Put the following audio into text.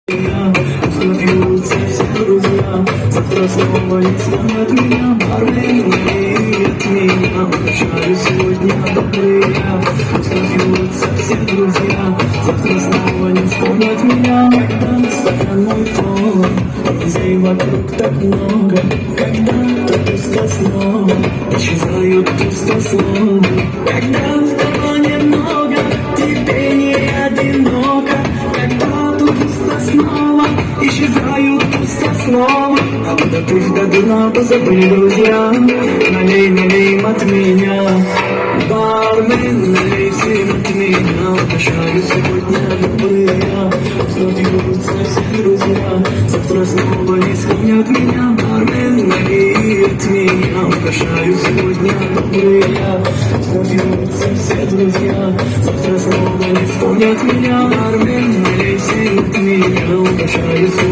Остаются все друзья, завтра снова не вспомнят меня. Бармены от меня, прощаю сегодня добрые. Остаются все друзья, завтра снова не вспомнят меня. Когда стакан мой полон, друзей вокруг так много. Когда-то пусто снова, исчезают пустословы. Когда в кармане много, тебе не одиноко. Когда тут пусто снова, исчезают пустословы. Да пусть до дна позабыли друзья, налей, налей от меня. Бармен, налей всем от меня. Прощаю сегодня добрые, остаются все друзья, завтра снова не вспомнят меня. Бармен, налей от меня. Прощаю сегодня добрые, остаются все друзья, завтра снова не вспомнят меня. Бармен, налей всем от меня. Прощаю сегодня.